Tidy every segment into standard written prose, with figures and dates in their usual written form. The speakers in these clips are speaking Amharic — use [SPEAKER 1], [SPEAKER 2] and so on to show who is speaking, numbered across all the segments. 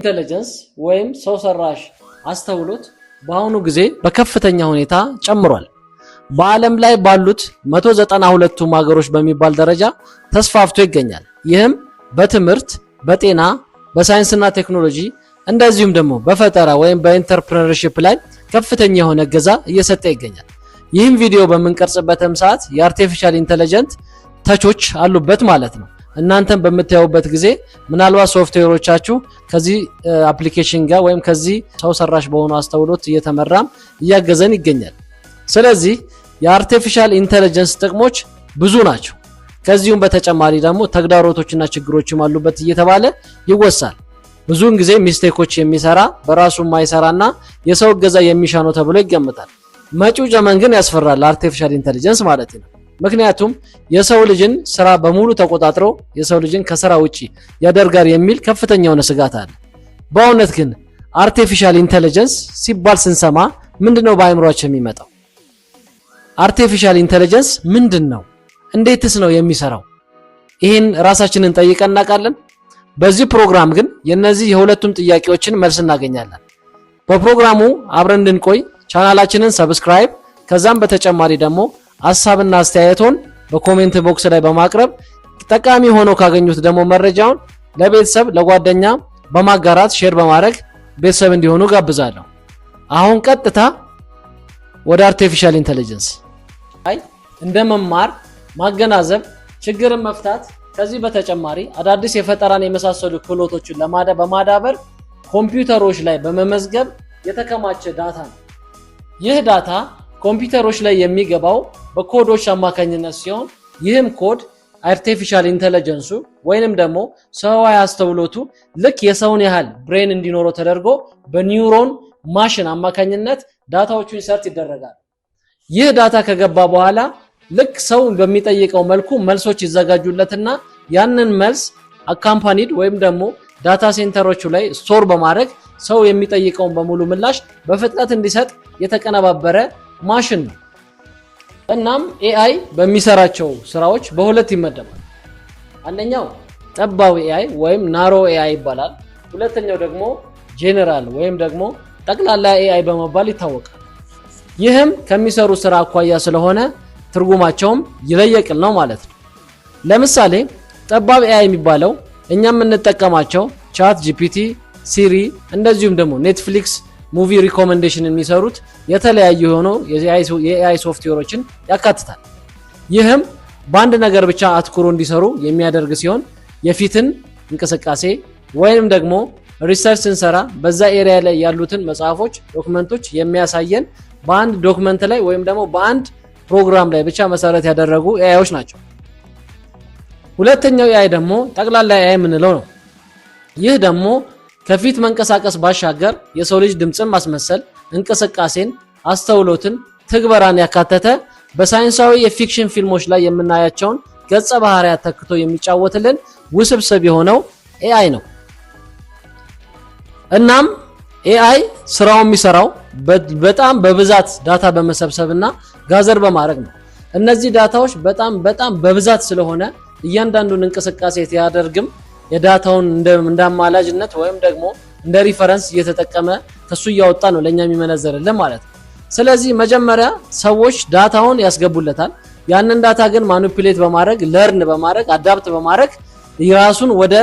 [SPEAKER 1] ኢንተለጀንስ ወይም ሰው ሰራሽ አስተውሎት በአሁኑ ጊዜ በከፍተኛ ሁኔታ ጨምሯል። በዓለም ላይ ባሉት 192ቱም ሀገሮች በሚባል ደረጃ ተስፋፍቶ ይገኛል። ይህም በትምህርት፣ በጤና፣ በሳይንስና ቴክኖሎጂ እንደዚሁም ደግሞ በፈጠራ ወይም በኢንተርፕረነርሺፕ ላይ ከፍተኛ የሆነ እገዛ እየሰጠ ይገኛል። ይህም ቪዲዮ በምንቀርጽበትም ሰዓት የአርቲፊሻል ኢንተለጀንት ተቾች አሉበት ማለት ነው። እናንተም በምታዩበት ጊዜ ምናልባት ሶፍትዌሮቻችሁ ከዚህ አፕሊኬሽን ጋር ወይም ከዚህ ሰው ሰራሽ በሆኑ አስተውሎት እየተመራም እያገዘን ይገኛል። ስለዚህ የአርቲፊሻል ኢንተለጀንስ ጥቅሞች ብዙ ናቸው። ከዚሁም በተጨማሪ ደግሞ ተግዳሮቶችና ችግሮችም አሉበት እየተባለ ይወሳል። ብዙውን ጊዜ ሚስቴኮች የሚሰራ በራሱ የማይሰራና የሰው እገዛ የሚሻ ነው ተብሎ ይገመታል። መጪው ዘመን ግን ያስፈራል አርቲፊሻል ኢንተለጀንስ ማለት ነው። ምክንያቱም የሰው ልጅን ስራ በሙሉ ተቆጣጥሮ የሰው ልጅን ከስራ ውጪ ያደርጋል የሚል ከፍተኛ የሆነ ስጋት አለ። በእውነት ግን አርቲፊሻል ኢንተለጀንስ ሲባል ስንሰማ ምንድነው በአእምሮአችን የሚመጣው? አርቲፊሻል ኢንተለጀንስ ምንድነው? እንዴትስ ነው የሚሰራው? ይሄን ራሳችንን ጠይቀን እናውቃለን? በዚህ ፕሮግራም ግን የነዚህ የሁለቱም ጥያቄዎችን መልስ እናገኛለን። በፕሮግራሙ አብረን እንድንቆይ ቻናላችንን ሰብስክራይብ ከዛም በተጨማሪ ደግሞ ሐሳብና አስተያየቶን በኮሜንት ቦክስ ላይ በማቅረብ ጠቃሚ ሆኖ ካገኙት ደግሞ መረጃውን ለቤተሰብ ለጓደኛ በማጋራት ሼር በማድረግ ቤተሰብ እንዲሆኑ ጋብዛለሁ። አሁን ቀጥታ ወደ አርቲፊሻል ኢንተለጀንስ እንደ መማር፣ ማገናዘብ፣ ችግርን መፍታት ከዚህ በተጨማሪ አዳዲስ የፈጠራን የመሳሰሉ ክህሎቶችን በማዳበር ኮምፒውተሮች ላይ በመመዝገብ የተከማቸ ዳታ ነው። ይህ ዳታ ኮምፒውተሮች ላይ የሚገባው በኮዶች አማካኝነት ሲሆን ይህም ኮድ አርቲፊሻል ኢንተለጀንሱ ወይንም ደግሞ ሰዋዊ አስተውሎቱ ልክ የሰውን ያህል ብሬን እንዲኖረው ተደርጎ በኒውሮን ማሽን አማካኝነት ዳታዎቹ ኢንሰርት ይደረጋል። ይህ ዳታ ከገባ በኋላ ልክ ሰው በሚጠይቀው መልኩ መልሶች ይዘጋጁለትና ያንን መልስ አካምፓኒድ ወይም ደግሞ ዳታ ሴንተሮቹ ላይ ስቶር በማድረግ ሰው የሚጠይቀውን በሙሉ ምላሽ በፍጥነት እንዲሰጥ የተቀነባበረ ማሽን ነው። እናም ኤአይ በሚሰራቸው ስራዎች በሁለት ይመደባል። አንደኛው ጠባብ ኤአይ ወይም ናሮ ኤአይ ይባላል። ሁለተኛው ደግሞ ጄነራል ወይም ደግሞ ጠቅላላ ኤአይ በመባል ይታወቃል። ይህም ከሚሰሩ ስራ አኳያ ስለሆነ ትርጉማቸውም ይለየቅል ነው ማለት ነው። ለምሳሌ ጠባብ ኤአይ የሚባለው እኛ የምንጠቀማቸው ቻት ጂፒቲ፣ ሲሪ እንደዚሁም ደግሞ ኔትፍሊክስ ሙቪ ሪኮመንዴሽን የሚሰሩት የተለያዩ ሆኖ የኤአይ ሶፍትዌሮችን ያካትታል። ይህም በአንድ ነገር ብቻ አትኩሮ እንዲሰሩ የሚያደርግ ሲሆን የፊትን እንቅስቃሴ ወይንም ደግሞ ሪሰርች ስንሰራ በዛ ኤሪያ ላይ ያሉትን መጽሐፎች፣ ዶክመንቶች የሚያሳየን በአንድ ዶክመንት ላይ ወይም ደግሞ በአንድ ፕሮግራም ላይ ብቻ መሰረት ያደረጉ ኤአይዎች ናቸው። ሁለተኛው ኤአይ ደግሞ ጠቅላላ ኤአይ የምንለው ነው። ይህ ደግሞ ከፊት መንቀሳቀስ ባሻገር የሰው ልጅ ድምፅን ማስመሰል፣ እንቅስቃሴን፣ አስተውሎትን፣ ትግበራን ያካተተ በሳይንሳዊ የፊክሽን ፊልሞች ላይ የምናያቸውን ገጸ ባህሪያት ተክቶ የሚጫወትልን ውስብስብ የሆነው ኤአይ ነው። እናም ኤአይ ስራው የሚሰራው በጣም በብዛት ዳታ በመሰብሰብና ጋዘር በማድረግ ነው። እነዚህ ዳታዎች በጣም በብዛት ስለሆነ እያንዳንዱን እንቅስቃሴ ሲያደርግም የዳታውን እንዳማላጅነት ወይም ደግሞ እንደ ሪፈረንስ እየተጠቀመ ከሱ እያወጣ ነው ለኛ የሚመነዘርልን ማለት ነው። ስለዚህ መጀመሪያ ሰዎች ዳታውን ያስገቡለታል። ያንን ዳታ ግን ማኒፑሌት በማድረግ ለርን በማድረግ አዳፕት በማድረግ የራሱን ወደ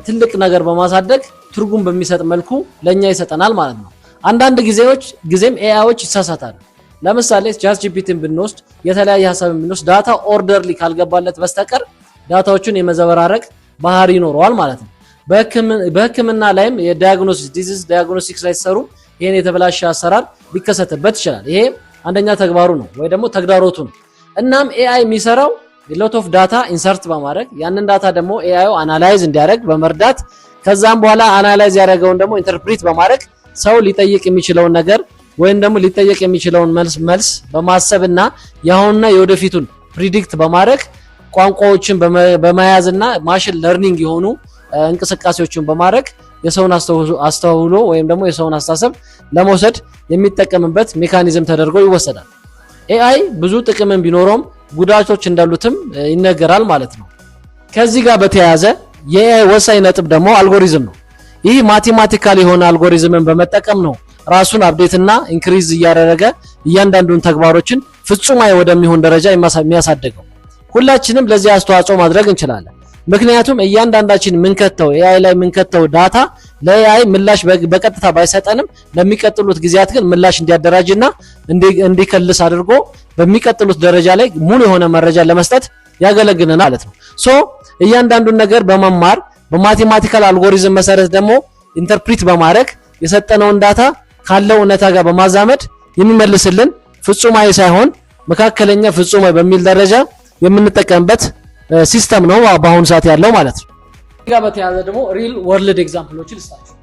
[SPEAKER 1] ትልቅ ነገር በማሳደግ ትርጉም በሚሰጥ መልኩ ለኛ ይሰጠናል ማለት ነው። አንዳንድ ጊዜም ኤአይዎች ይሳሳታሉ። ለምሳሌ ቻት ጂፒቲን ብንወስድ የተለያየ ሐሳብን ብንወስድ ዳታ ኦርደርሊ ካልገባለት በስተቀር ዳታዎችን የመዘበራረቅ ባህሪ ይኖረዋል ማለት ነው። በህክምና ላይም ዲዚዝ ዳያግኖስቲክስ ላይ ሲሰሩ ይሄን የተበላሸ አሰራር ሊከሰትበት ይችላል። ይሄ አንደኛ ተግባሩ ነው ወይ ደግሞ ተግዳሮቱ ነው። እናም ኤአይ የሚሰራው ሎት ኦፍ ዳታ ኢንሰርት በማድረግ ያንን ዳታ ደግሞ ኤአይ አናላይዝ እንዲያደርግ በመርዳት ከዛም በኋላ አናላይዝ ያደረገውን ደግሞ ኢንተርፕሪት በማድረግ ሰው ሊጠይቅ የሚችለውን ነገር ወይም ደግሞ ሊጠየቅ የሚችለውን መልስ በማሰብና ያሁንና የወደፊቱን ፕሪዲክት በማድረግ ቋንቋዎችን በመያዝና ማሽን ለርኒንግ የሆኑ እንቅስቃሴዎችን በማድረግ የሰውን አስተውሎ ወይም ደግሞ የሰውን አስተሳሰብ ለመውሰድ የሚጠቀምበት ሜካኒዝም ተደርጎ ይወሰዳል። ኤአይ ብዙ ጥቅምን ቢኖረውም ጉዳቶች እንዳሉትም ይነገራል ማለት ነው። ከዚህ ጋር በተያያዘ የኤአይ ወሳኝ ነጥብ ደግሞ አልጎሪዝም ነው። ይህ ማቴማቲካል የሆነ አልጎሪዝምን በመጠቀም ነው ራሱን አፕዴትና ኢንክሪዝ እያደረገ እያንዳንዱን ተግባሮችን ፍጹማዊ ወደሚሆን ደረጃ የሚያሳድገው። ሁላችንም ለዚህ አስተዋጽኦ ማድረግ እንችላለን። ምክንያቱም እያንዳንዳችን ምንከተው ኤአይ ላይ ምንከተው ዳታ ለኤአይ ምላሽ በቀጥታ ባይሰጠንም ለሚቀጥሉት ጊዜያት ግን ምላሽ እንዲያደራጅና እንዲከልስ አድርጎ በሚቀጥሉት ደረጃ ላይ ሙሉ የሆነ መረጃ ለመስጠት ያገለግለናል ማለት ነው። እያንዳንዱን ነገር በመማር በማቴማቲካል አልጎሪዝም መሰረት ደግሞ ኢንተርፕሪት በማድረግ የሰጠነውን ዳታ ካለው እውነታ ጋር በማዛመድ የሚመልስልን ፍጹማዊ ሳይሆን መካከለኛ ፍጹማዊ በሚል ደረጃ የምንጠቀምበት ሲስተም ነው በአሁኑ ሰዓት ያለው ማለት ነው። ጋር በተያያዘ ደግሞ ሪል ወርልድ ኤግዛምፕሎችን ልስጣችሁ።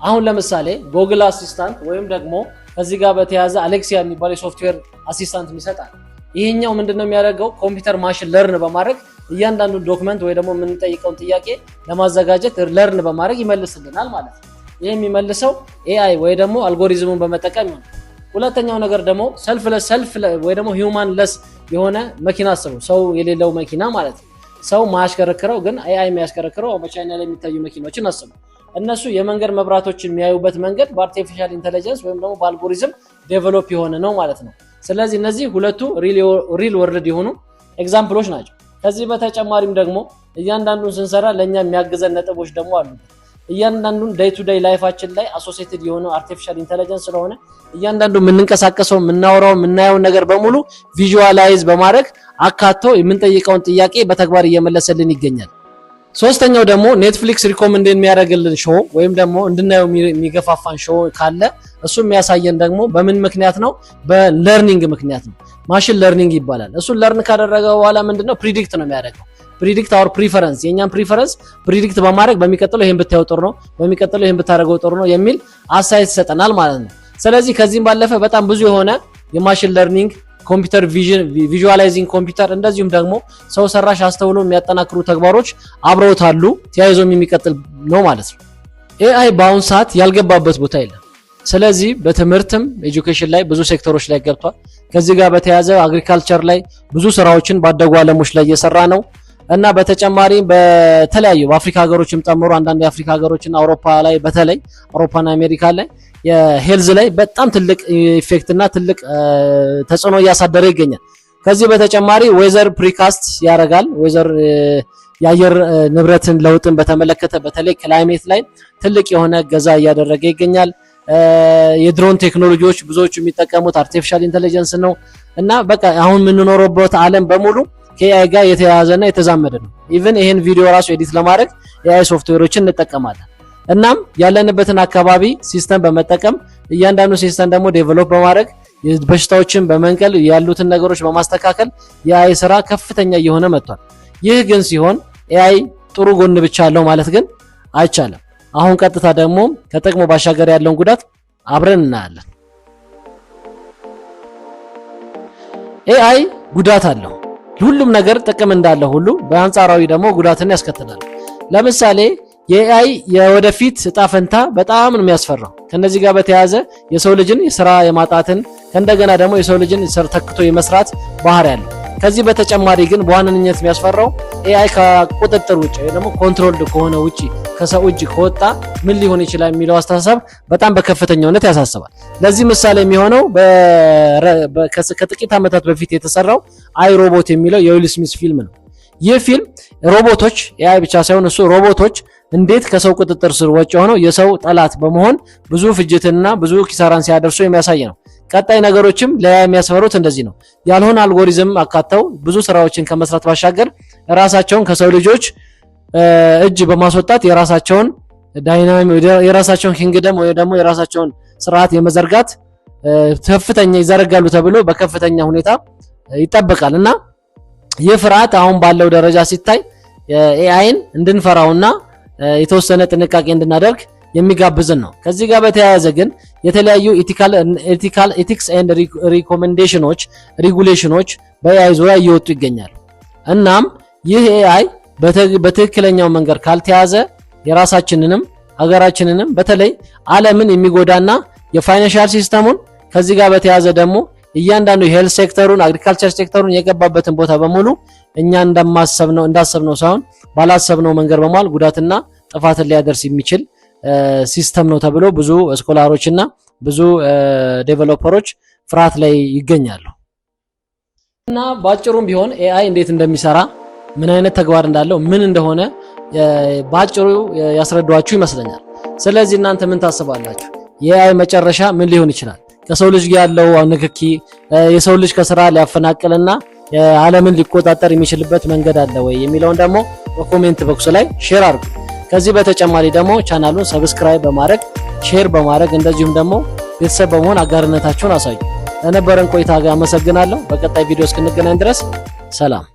[SPEAKER 1] አሁን ለምሳሌ ጎግል አሲስታንት ወይም ደግሞ ከዚህ ጋር በተያያዘ አሌክሲያ የሚባል የሶፍትዌር አሲስታንት ይሰጣል። ይሄኛው ምንድነው የሚያደርገው? ኮምፒውተር ማሽን ለርን በማድረግ እያንዳንዱ ዶክመንት ወይ ደግሞ የምንጠይቀውን ጥያቄ ለማዘጋጀት ለርን በማድረግ ይመልስልናል ማለት ነው። ይሄ የሚመልሰው ኤአይ ወይ ደግሞ አልጎሪዝሙን በመጠቀም ነው። ሁለተኛው ነገር ደግሞ ሰልፍ ወይ ደግሞ ሂውማን ለስ የሆነ መኪና አስቡ። ሰው የሌለው መኪና ማለት ነው። ሰው ማያሽከረክረው ግን ኤአይ የሚያሽከረክረው በቻይና ላይ የሚታዩ መኪኖችን አስቡ። እነሱ የመንገድ መብራቶችን የሚያዩበት መንገድ በአርቲፊሻል ኢንተለጀንስ ወይም ደግሞ በአልጎሪዝም ዴቨሎፕ የሆነ ነው ማለት ነው። ስለዚህ እነዚህ ሁለቱ ሪል ወርልድ የሆኑ ኤግዛምፕሎች ናቸው። ከዚህ በተጨማሪም ደግሞ እያንዳንዱን ስንሰራ ለኛ የሚያግዘን ነጥቦች ደግሞ አሉ። እያንዳንዱን ዴይ ቱ ዴይ ላይፋችን ላይ አሶሲኤትድ የሆነው አርቲፊሻል ኢንተለጀንስ ስለሆነ እያንዳንዱ የምንንቀሳቀሰው የምናወራው የምናየውን ነገር በሙሉ ቪዥዋላይዝ በማድረግ አካቶ የምንጠይቀውን ጥያቄ በተግባር እየመለሰልን ይገኛል። ሶስተኛው ደግሞ ኔትፍሊክስ ሪኮመንድ የሚያደርግልን ሾው ወይም ደግሞ እንድናየው የሚገፋፋን ሾው ካለ እሱ የሚያሳየን ደግሞ በምን ምክንያት ነው? በለርኒንግ ምክንያት ነው። ማሽን ለርኒንግ ይባላል። እሱ ለርን ካደረገ በኋላ ምንድነው ፕሪዲክት ነው የሚያደርገው። ፕሪዲክት አወር ፕሪፈረንስ፣ የኛን ፕሪፈረንስ ፕሪዲክት በማድረግ በሚቀጥለው ይሄን ብታየው ጥሩ ነው፣ በሚቀጥለው ይሄን ብታደርገው ጥሩ ነው የሚል አሳይት ይሰጠናል ማለት ነው። ስለዚህ ከዚህም ባለፈ በጣም ብዙ የሆነ የማሽን ለርኒንግ ኮምፒውተር ቪዥዋላይዚንግ ኮምፒውተር እንደዚሁም ደግሞ ሰው ሰራሽ አስተውሎ የሚያጠናክሩ ተግባሮች አብረውታሉ ተያይዞም የሚቀጥል ነው ማለት ነው። ኤአይ በአሁን ሰዓት ያልገባበት ቦታ የለም። ስለዚህ በትምህርትም ኤጁኬሽን ላይ ብዙ ሴክተሮች ላይ ገብቷል። ከዚህ ጋር በተያያዘ አግሪካልቸር ላይ ብዙ ስራዎችን ባደጉ ዓለሞች ላይ እየሰራ ነው እና በተጨማሪ በተለያዩ በአፍሪካ ሀገሮችም ጨምሮ አንዳንድ የአፍሪካ ሀገሮችና አውሮፓ ላይ በተለይ አውሮፓና አሜሪካ ላይ የሄልዝ ላይ በጣም ትልቅ ኢፌክት እና ትልቅ ተጽዕኖ እያሳደረ ይገኛል። ከዚህ በተጨማሪ ዌዘር ፕሪካስት ያደርጋል። ዌዘር የአየር ንብረትን ለውጥን በተመለከተ በተለይ ክላይሜት ላይ ትልቅ የሆነ እገዛ እያደረገ ይገኛል። የድሮን ቴክኖሎጂዎች ብዙዎቹ የሚጠቀሙት አርቲፊሻል ኢንተለጀንስ ነው እና በቃ አሁን የምንኖርበት ዓለም በሙሉ ከኤአይ ጋር የተያያዘና የተዛመደ ነው። ኢቭን ይሄን ቪዲዮ ራሱ ኤዲት ለማድረግ ኤአይ ሶፍትዌሮችን እንጠቀማለን። እናም ያለንበትን አካባቢ ሲስተም በመጠቀም እያንዳንዱ ሲስተም ደግሞ ዴቨሎፕ በማድረግ በሽታዎችን በመንቀል ያሉትን ነገሮች በማስተካከል የኤአይ ስራ ከፍተኛ እየሆነ መጥቷል። ይህ ግን ሲሆን ኤአይ ጥሩ ጎን ብቻ አለው ማለት ግን አይቻልም። አሁን ቀጥታ ደግሞ ከጥቅሙ ባሻገር ያለውን ጉዳት አብረን እናያለን። ኤአይ ጉዳት አለው። ሁሉም ነገር ጥቅም እንዳለ ሁሉ በአንጻራዊ ደግሞ ጉዳትን ያስከትላል። ለምሳሌ የኤአይ የወደፊት እጣ ፈንታ በጣም ነው የሚያስፈራው። ከነዚህ ጋር በተያያዘ የሰው ልጅን የሥራ የማጣትን ከእንደገና ደግሞ የሰው ልጅን ተክቶ የመስራት ባህሪ ያለው። ከዚህ በተጨማሪ ግን በዋነኝነት የሚያስፈራው ኤአይ ከቁጥጥር ውጭ ወይ ደግሞ ኮንትሮልድ ከሆነ ውጪ ከሰው እጅ ከወጣ ምን ሊሆን ይችላል የሚለው አስተሳሰብ በጣም በከፍተኛነት ያሳስባል። ለዚህ ምሳሌ የሚሆነው ከጥቂት ዓመታት በፊት የተሰራው አይ ሮቦት የሚለው የዊል ስሚዝ ፊልም ነው። ይህ ፊልም ሮቦቶች ኤአይ ብቻ ሳይሆን እሱ ሮቦቶች እንዴት ከሰው ቁጥጥር ስር ወጪ ሆነው የሰው ጠላት በመሆን ብዙ ፍጅትና ብዙ ኪሳራን ሲያደርሱ የሚያሳይ ነው። ቀጣይ ነገሮችም ለኤአይ የሚያስፈሩት እንደዚህ ነው። ያልሆነ አልጎሪዝም አካተው ብዙ ስራዎችን ከመስራት ባሻገር ራሳቸውን ከሰው ልጆች እጅ በማስወጣት የራሳቸውን የራሳቸውን ኪንግደም ወይ ደግሞ የራሳቸውን ስርዓት የመዘርጋት ከፍተኛ ይዘረጋሉ ተብሎ በከፍተኛ ሁኔታ ይጠበቃል እና ይህ ፍርሃት አሁን ባለው ደረጃ ሲታይ ኤአይን እንድንፈራውና የተወሰነ ጥንቃቄ እንድናደርግ የሚጋብዝን ነው። ከዚህ ጋር በተያያዘ ግን የተለያዩ ኤቲክስ ኤንድ ሪኮሜንዴሽኖች ሬጉሌሽኖች በኤአይ ዙሪያ እየወጡ ይገኛሉ። እናም ይህ ኤአይ በትክክለኛው መንገድ ካልተያዘ የራሳችንንም ሀገራችንንም በተለይ ዓለምን የሚጎዳና የፋይናንሻል ሲስተሙን ከዚህ ጋር በተያያዘ ደግሞ እያንዳንዱ የሄልዝ ሴክተሩን አግሪካልቸር ሴክተሩን የገባበትን ቦታ በሙሉ እኛ እንዳሰብነው ሳይሆን ባላሰብነው መንገድ በመዋል ጉዳትና ጥፋትን ሊያደርስ የሚችል ሲስተም ነው ተብሎ ብዙ ስኮላሮችና ብዙ ዴቨሎፐሮች ፍርሃት ላይ ይገኛሉ። እና ባጭሩም ቢሆን ኤአይ እንዴት እንደሚሰራ ምን አይነት ተግባር እንዳለው ምን እንደሆነ ባጭሩ ያስረዷችሁ ይመስለኛል። ስለዚህ እናንተ ምን ታስባላችሁ? የኤአይ መጨረሻ ምን ሊሆን ይችላል? ከሰው ልጅ ጋር ያለው ንክኪ የሰው ልጅ ከስራ ሊያፈናቅልና ዓለምን ሊቆጣጠር የሚችልበት መንገድ አለ ወይ የሚለውን ደግሞ በኮሜንት ቦክስ ላይ ሼር አድርጉ። ከዚህ በተጨማሪ ደግሞ ቻናሉን ሰብስክራይብ በማድረግ ሼር በማድረግ እንደዚሁም ደግሞ ቤተሰብ በመሆን አጋርነታችሁን አሳዩ። ለነበረን ቆይታ አመሰግናለሁ። በቀጣይ ቪዲዮ እስክንገናኝ ድረስ ሰላም።